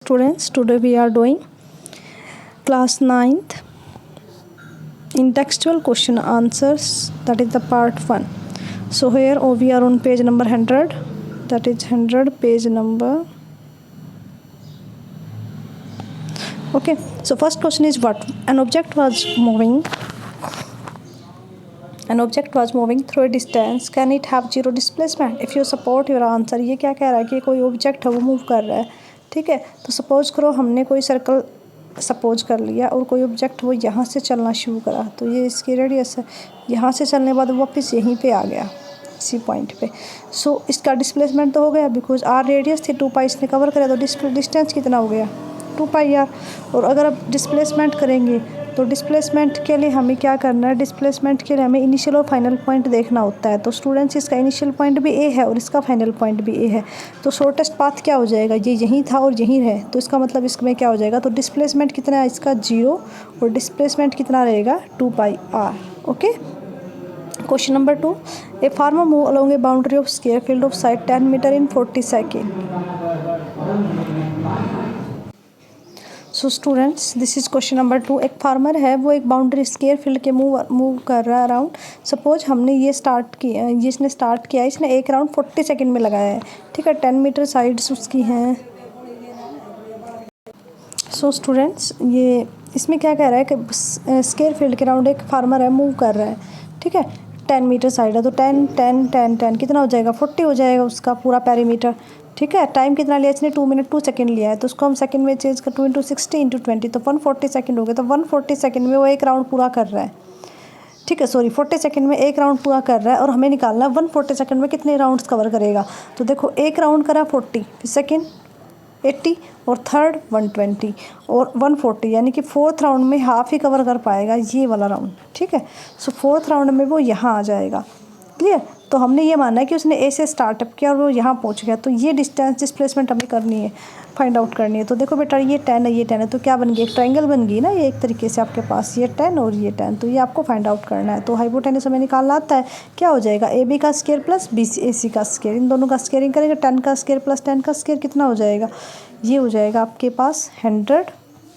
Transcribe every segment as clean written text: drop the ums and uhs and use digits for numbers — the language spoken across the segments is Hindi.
students, today we are doing class 9th in textual question answers, that is the part 1. So here we are on page number 100, that is 100 page number. Okay, so first question is what? An object was moving through a distance. Can it have zero displacement? If you support your answer. ये क्या कह रहा है कि कोई ऑब्जेक्ट है वो मूव कर रहा है, ठीक है। तो सपोज करो हमने कोई सर्कल सपोज कर लिया और कोई ऑब्जेक्ट वो यहाँ से चलना शुरू करा, तो ये इसकी रेडियस है। यहाँ से चलने के बाद वापस यहीं पे आ गया इसी पॉइंट पे। सो इसका डिस्प्लेसमेंट तो हो गया, बिकॉज आर रेडियस थी 2 पाई इसने कवर करा, तो डिस्टेंस कितना हो गया 2 पाई आर। और अगर आप डिस्प्लेसमेंट करेंगे तो डिस्प्लेसमेंट के लिए हमें क्या करना है, डिस्प्लेसमेंट के लिए हमें इनिशियल और फाइनल पॉइंट देखना होता है। तो स्टूडेंट्स इसका इनिशियल पॉइंट भी ए है और इसका फाइनल पॉइंट भी ए है, तो शॉर्टेस्ट पाथ क्या हो जाएगा, ये यहीं था और यहीं है, तो इसका मतलब इसमें क्या हो जाएगा, तो डिस्प्लेसमेंट कितना है इसका 0 और डिस्प्लेसमेंट कितना रहेगा 2 pi r. Okay, question number 2, a farmer move along a boundary of square field of side 10 metre in 40 second. So students this is question number 2। एक फार्मर है वो एक बाउंड्री स्क्वायर फील्ड के मूव कर रहा है अराउंड। सपोज हमने ये स्टार्ट किया, इसने स्टार्ट किया, इसने एक राउंड 40 सेकंड में लगाया है, ठीक है। 10 मीटर साइड्स उसकी हैं। सो स्टूडेंट्स ये इसमें क्या कह रहा है कि स्क्वायर फील्ड के राउंड एक फार्मर है मूव कर रहा है, ठीक है। 10 मीटर साइड है तो 10 10 10 10 कितना हो जाएगा 40 हो जाएगा उसका पूरा पेरीमीटर, ठीक है। टाइम कितना लिया इसने 2 मिनट 2 सेकंड लिया है, तो उसको हम सेकंड में चेंज कर 2 × 60 × 20 तो 140 सेकंड हो गया। तो 140 सेकंड में वो एक राउंड पूरा कर रहा है, ठीक है। सॉरी 40 सेकंड में एक राउंड पूरा कर रहा है और हमें निकालना है 140 सेकंड में कितने राउंड्स कवर करेगा। तो देखो एक राउंड करा 40, फिर सेकंड 80 और थर्ड 120 और 140, यानी कि फोर्थ राउंड में हाफ ही कवर कर पाएगा ये वाला राउंड, ठीक है। सो फोर्थ राउंड में वो यहाँ आ जाएगा। क्लियर? तो हमने ये माना है कि उसने ए से स्टार्टअप किया और वो यहाँ पहुँच गया, तो ये डिस्टेंस डिस्प्लेसमेंट हमें करनी है, फाइंड आउट करनी है। तो देखो बेटा ये 10 है, ये 10 है, तो क्या बन गई, एक ट्रायंगल बन गई ना ये एक तरीके से आपके पास, ये 10 और ये 10, तो ये आपको फाइंड आउट करना है। तो हाइपोटेनस हमें निकालना आता है, क्या हो जाएगा ए बी का स्क्वायर प्लस बी ए सी का स्क्वायर, इन दोनों का स्क्वायरिंग करेंगे, 10 का स्क्वायर प्लस 10 का स्क्वायर कितना हो जाएगा, ये हो जाएगा आपके पास 100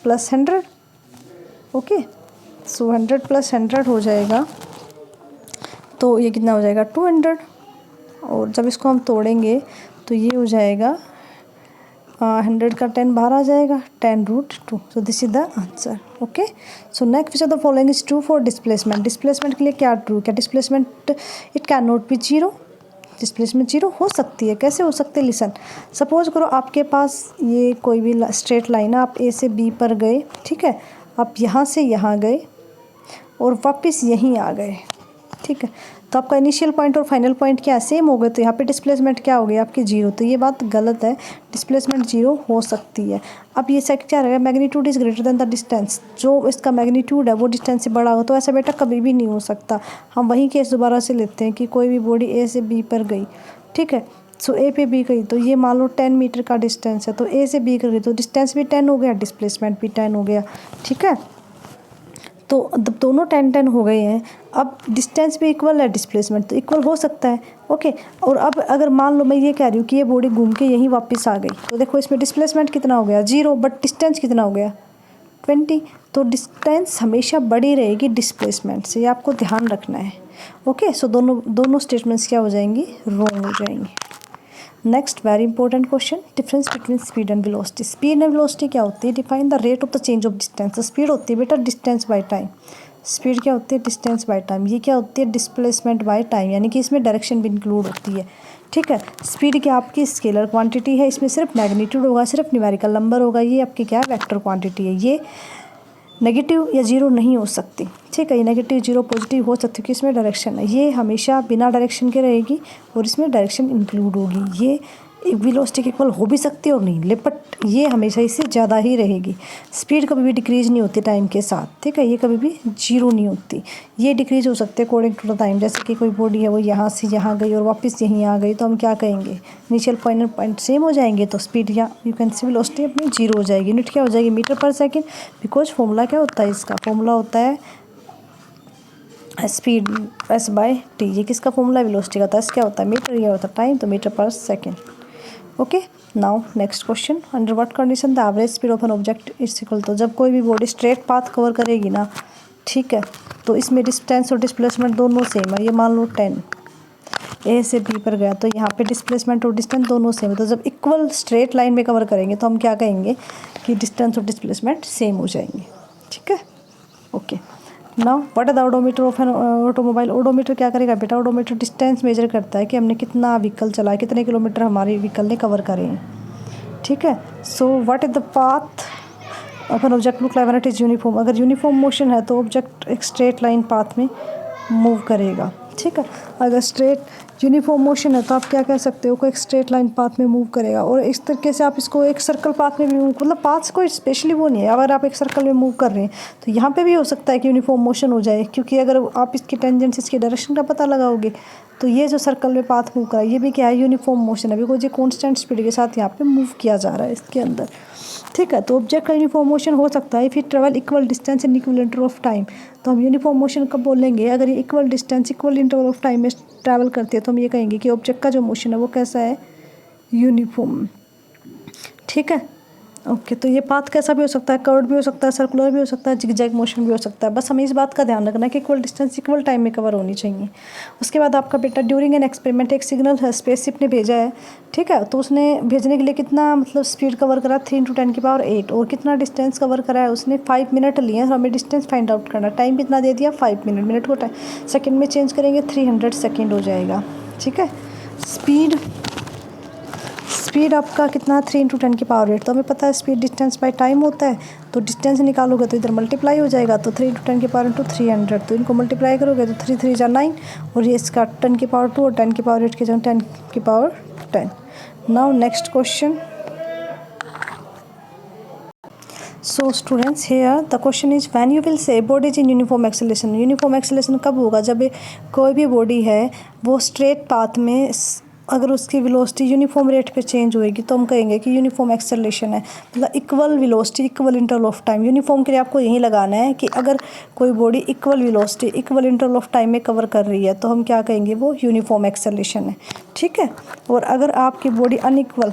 + 100। ओके, सो 100 + 100 हो जाएगा, तो ये कितना हो जाएगा 200। और जब इसको हम तोड़ेंगे तो ये हो जाएगा 100 का 10 बाहर आ जाएगा, 10√2। So this is the answer. Okay, so next which of the following is true for displacement. Displacement के लिए क्या ट्रू, क्या displacement it can not be 0, displacement 0 हो सकती है। कैसे हो सकती है, लिसन। सपोज करो आपके पास ये कोई भी स्ट्रेट लाइन है, आप ए से बी पर गए, ठीक है। आप यहाँ से यहाँ गए और वापस यहीं आ गए, ठीक है। तो आपका इनिशियल पॉइंट और फाइनल पॉइंट क्या सेम हो गए, तो यहाँ पे डिस्प्लेसमेंट क्या हो गई आपकी 0, तो ये बात गलत है, डिस्प्लेसमेंट 0 हो सकती है। अब ये सेकंड क्या रहेगा, magnitude is greater than the distance, जो इसका मैग्नीट्यूड है वो डिस्टेंस से बड़ा हो, तो ऐसा बेटा कभी भी नहीं हो सकता। हम वही केस दोबारा से लेते हैं कि कोई भी बॉडी ए से बी पर गई, ठीक है। सो ए पे बी गई, तो ये मान लो 10 मीटर का डिस्टेंस है, तो ए से बी कर गई, तो डिस्टेंस भी 10 हो गया, डिस्प्लेसमेंट भी 10 हो गया, ठीक है। तो दोनों 10-10 हो गए हैं, अब डिस्टेंस भी इक्वल है, डिस्प्लेसमेंट तो इक्वल हो सकता है। ओके, और अब अगर मान लो मैं ये कह रही हूँ कि ये बॉडी घूम के यहीं वापस आ गई, तो देखो इसमें डिस्प्लेसमेंट कितना हो गया 0, बट डिस्टेंस कितना हो गया 20, तो डिस्टेंस हमेशा बड़ी रहेगी डिस्प्लेसमेंट से, ये आपको ध्यान रखना है। ओके, सो दोनों स्टेटमेंट्स क्या हो जाएंगी, रॉन्ग हो जाएंगी। Next very important question, difference between speed and velocity. Speed and velocity क्या होती है, define the rate of the change of distance. Speed होती है बेटा डिस्टेंस बाय टाइम, स्पीड क्या होती है डिस्टेंस बाय टाइम, ये क्या होती है डिस्प्लेसमेंट बाय टाइम, यानी कि इसमें डायरेक्शन भी इंक्लूड होती है, ठीक है। स्पीड क्या आपकी स्केलर क्वांटिटी है, इसमें सिर्फ मैग्नीट्यूड होगा, सिर्फ न्यूमेरिकल नंबर होगा, ये आपकी क्या वेक्टर क्वांटिटी है, ये नेगेटिव या 0 नहीं हो सकती, ठीक है। ये नेगेटिव 0 पॉजिटिव हो सकती है कि इसमें डायरेक्शन है, ये हमेशा बिना डायरेक्शन के रहेगी और इसमें डायरेक्शन इंक्लूड होगी। ये वेलोसिटी के इक्वल हो भी सकती है और नहीं, बट ये हमेशा इससे ज़्यादा ही रहेगी। स्पीड कभी भी डिक्रीज़ नहीं होती टाइम के साथ, ठीक है, ये कभी भी 0 नहीं होती, ये डिक्रीज़ हो सकते हैं अकॉर्डिंग टू द टाइम। जैसे कि कोई बॉडी है वो यहाँ से यहाँ गई और वापस यहीं आ गई, तो हम क्या कहेंगे, इनिशियल पॉइंट सेम हो जाएंगे, तो स्पीड या यू कैन सी वेलोसिटी अपनी 0 हो जाएगी। यूनिट क्या हो जाएगी, मीटर पर सेकेंड, बिकॉज फॉर्मूला क्या होता है, इसका फॉर्मूला होता है स्पीड S/T। ये किसका फॉर्मूला, वेलोसिटी का, तो S क्या होता है मीटर, ये होता है टाइम, तो मीटर पर second. Okay, now next question, under what condition the average speed of an object is equal to, जब कोई भी बॉडी स्ट्रेट पाथ कवर करेगी ना, ठीक है, तो इसमें डिस्टेंस और डिस्प्लेसमेंट दोनों सेम है। ये मान लो 10 ए से बी पर गया, तो यहाँ पे डिस्प्लेसमेंट और डिस्टेंस दोनों सेम है। तो जब इक्वल स्ट्रेट लाइन में कवर करेंगे तो हम क्या कहेंगे कि डिस्टेंस और डिस्प्लेसमेंट सेम हो जाएंगे, ठीक है। Okay, now what is the odometer of an automobile. Odometer क्या करेगा बेटा, ओडोमीटर डिस्टेंस मेजर करता है कि हमने कितना व्हीकल चलाया, कितने किलोमीटर हमारे व्हीकल ने कवर करे हैं, ठीक है। So what is the path of an object look like when it is uniform. अगर यूनिफॉर्म मोशन है तो ऑब्जेक्ट एक स्ट्रेट लाइन पाथ में मूव करेगा, ठीक है। अगर स्ट्रेट यूनिफॉर्म मोशन है तो आप क्या कह सकते हो, कोई एक स्ट्रेट लाइन पाथ में मूव करेगा। और इस तरीके से आप इसको एक सर्कल पाथ में भी मूव, मतलब पाथ कोई स्पेशली वो नहीं है। अगर आप एक सर्कल में मूव कर रहे हैं तो यहाँ पे भी हो सकता है कि यूनिफॉर्म मोशन हो जाए, क्योंकि अगर आप इसकी टेंजेंट, इसकी डायरेक्शन का पता लगाओगे तो ये जो सर्कल में पाथ मूव करा, ये भी क्या है, यूनिफॉर्म मोशन है, बिकॉज ये कॉन्स्टेंट स्पीड के साथ यहाँ पे मूव किया जा रहा है इसके अंदर, ठीक है। तो ऑब्जेक्ट का यूनिफॉर्म मोशन हो सकता है फिर travel equal distance in equal interval of time. तो हम यूनिफॉर्म मोशन कब बोलेंगे, अगर ये equal distance equal interval of time में ट्रैवल करती है तो हम ये कहेंगे कि ऑब्जेक्ट का जो मोशन है वो कैसा है, यूनिफॉर्म, ठीक है। ओके, तो ये पाथ कैसा भी हो सकता है, कर्व्ड भी हो सकता है, सर्कुलर भी हो सकता है, जिगजैग मोशन भी हो सकता है। बस हमें इस बात का ध्यान रखना है कि इक्वल डिस्टेंस इक्वल टाइम में कवर होनी चाहिए। उसके बाद आपका बेटा ड्यूरिंग एन एक्सपेरिमेंट एक सिग्नल है, स्पेसशिप ने भेजा है, ठीक है। तो उसने भेजने के लिए कितना मतलब स्पीड कवर करा, 3 × 10⁸, और कितना डिस्टेंस कवर करा है उसने, 5 मिनट लिए। हमें डिस्टेंस फाइंड आउट करना, टाइम कितना दे दिया, 5 मिनट। मिनट को टाइम सेकेंड में चेंज करेंगे, 300 सेकेंड हो जाएगा, ठीक है। स्पीड आपका कितना, 3 × 10⁸। तो हमें पता है स्पीड डिस्टेंस बाय टाइम होता है, तो डिस्टेंस निकालोगे तो इधर मल्टीप्लाई हो जाएगा, तो 3 × 10⁻² 300। तो इनको मल्टीप्लाई करोगे तो 3 3 × 9, और ये इसका 10⁻² और 10⁸ के जगह 10⁻10। Now next question. So students, here the question is when you will say body is in uniform acceleration. Uniform acceleration कब होगा, जब कोई भी बॉडी है वो स्ट्रेट पाथ में अगर उसकी वेलोसिटी यूनिफॉर्म रेट पे चेंज होएगी तो हम कहेंगे कि यूनिफॉर्म एक्सेलरेशन है, मतलब equal velocity equal interval of time. Uniform के लिए आपको यही लगाना है कि अगर कोई body equal velocity equal interval of time में कवर कर रही है तो हम क्या कहेंगे, वो यूनिफॉर्म एक्सेलरेशन है, ठीक है। और अगर आपकी बॉडी अनइक्वल,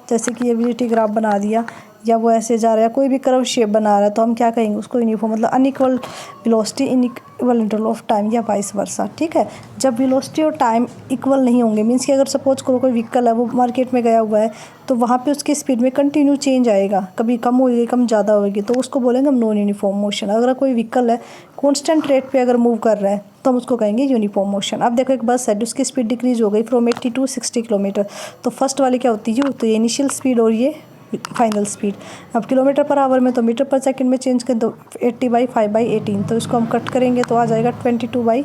जैसे कि ये वीटी ग्राफ बना दिया या वो ऐसे जा रहा है, कोई भी कर्व शेप बना रहा है, तो हम क्या कहेंगे उसको, यूनिफॉर्म, मतलब unequal velocity in equal interval of time या वाइस वर्सा, ठीक है। जब वेलोसिटी और टाइम इक्वल नहीं होंगे, मीन्स कि अगर सपोज करो कोई व्हीकल है वो मार्केट में गया हुआ है तो वहाँ पे उसकी स्पीड में कंटिन्यू चेंज आएगा, कभी कम होगी कम ज़्यादा होगी, तो उसको बोलेंगे हम नॉन यूनिफॉर्म मोशन। अगर कोई व्हीकल है कॉन्स्टेंट रेट पर अगर मूव कर रहा है तो हम उसको कहेंगे यूनिफॉर्म मोशन। अब देखो एक बस है उसकी स्पीड डिक्रीज हो गई फ्रॉम 80 to 60 किलोमीटर, तो फर्स्ट वाली क्या होती है यू, तो ये इनिशियल स्पीड और ये फाइनल स्पीड। अब किलोमीटर पर आवर में तो मीटर पर सेकंड में चेंज करें तो 80/5/18, तो इसको हम कट करेंगे तो आ जाएगा 22 ×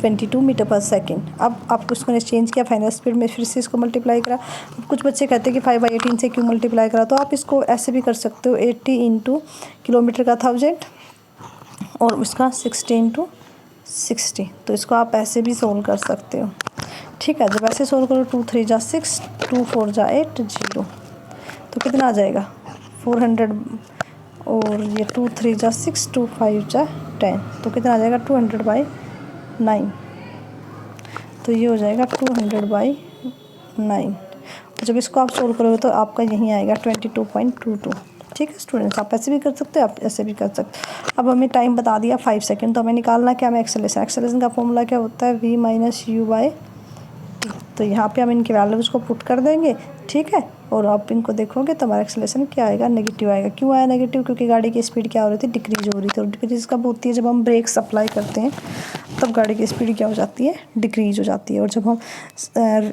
22 मीटर पर सेकंड। अब आपको इसको चेंज किया फाइनल स्पीड में, फिर से इसको मल्टीप्लाई करा। अब कुछ बच्चे कहते हैं कि 5/18 से क्यों मल्टीप्लाई करा, तो आप इसको ऐसे भी कर सकते हो, 80 × किलोमीटर का 1000 और उसका 60 × 60, तो इसको आप ऐसे भी सोल्व कर सकते हो, ठीक है। जब ऐसे सोल्व करो 2 3 × 6 2 4 × 8 0, तो कितना आ जाएगा 400, और ये 2 3 × 6 2 5 × 10, तो कितना आ जाएगा 200/9, तो ये हो जाएगा 200/9। तो जब इसको आप सोल्व करोगे तो आपका यहीं आएगा 22.22, ठीक है स्टूडेंट्स। आप ऐसे भी कर सकते हो, आप ऐसे भी कर सकते हो। अब हमें टाइम बता दिया 5 सेकंड, तो हमें निकालना क्या, हमें एक्सेलरेशन का फॉर्मूला क्या होता है, v - u/t। तो यहाँ पे हम इनके वैल्यूज़ को पुट कर देंगे, ठीक है। और आप इनको देखोगे तो हमारा एक्सेलरेशन क्या आएगा, नेगेटिव आएगा। क्यों आया नेगेटिव, क्योंकि गाड़ी की स्पीड क्या हो रही थी, डिक्रीज हो रही थी। और डिक्रीज कब होती है, जब हम ब्रेक्स अप्लाई करते हैं तब गाड़ी की स्पीड क्या हो जाती है, डिक्रीज हो जाती है। और जब हम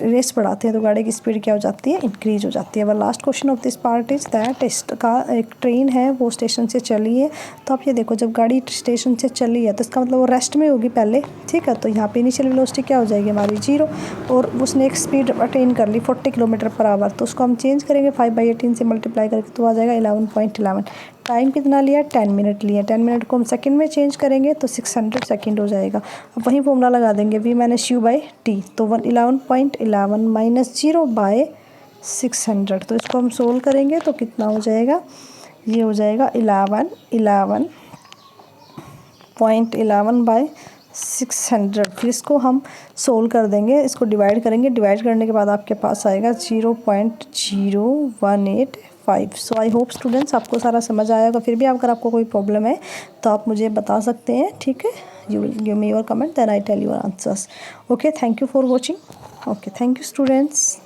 रेस बढ़ाते हैं तो गाड़ी की स्पीड क्या हो जाती है, इंक्रीज हो जाती है। अब last question of this part is that एक ट्रेन है वो स्टेशन से चली है, तो आप ये देखो जब गाड़ी स्टेशन से चली है तो इसका मतलब वो रेस्ट में होगी पहले, ठीक है। तो यहाँ पे इनिशियल वेलोसिटी क्या हो जाएगी हमारी 0, और उसने एक स्पीड अटेन कर ली 40 किलोमीटर पर आवर, तो उसको हम चेंज करेंगे 5/18 से मल्टीप्लाई करके, तो आ जाएगा 11.11। टाइम कितना लिया, 10 मिनट लिया। 10 मिनट को हम सेकंड में चेंज करेंगे तो 600 सेकंड हो जाएगा। अब वही फॉर्मूला लगा देंगे v - u/t, तो 11.11 - 0/600, तो इसको हम सोल्व करेंगे तो कितना हो जाएगा, ये हो जाएगा 11.11/600, 600। फिर इसको हम सोल्व कर देंगे, इसको डिवाइड करेंगे, डिवाइड करने के बाद आपके पास आएगा 0.0185। सो आई होप स्टूडेंट्स आपको सारा समझ आएगा। फिर भी अगर आपको कोई प्रॉब्लम है तो आप मुझे बता सकते हैं, ठीक है। You will give me your comment, then I tell your answers. Okay, thank you for watching. Okay, thank you students.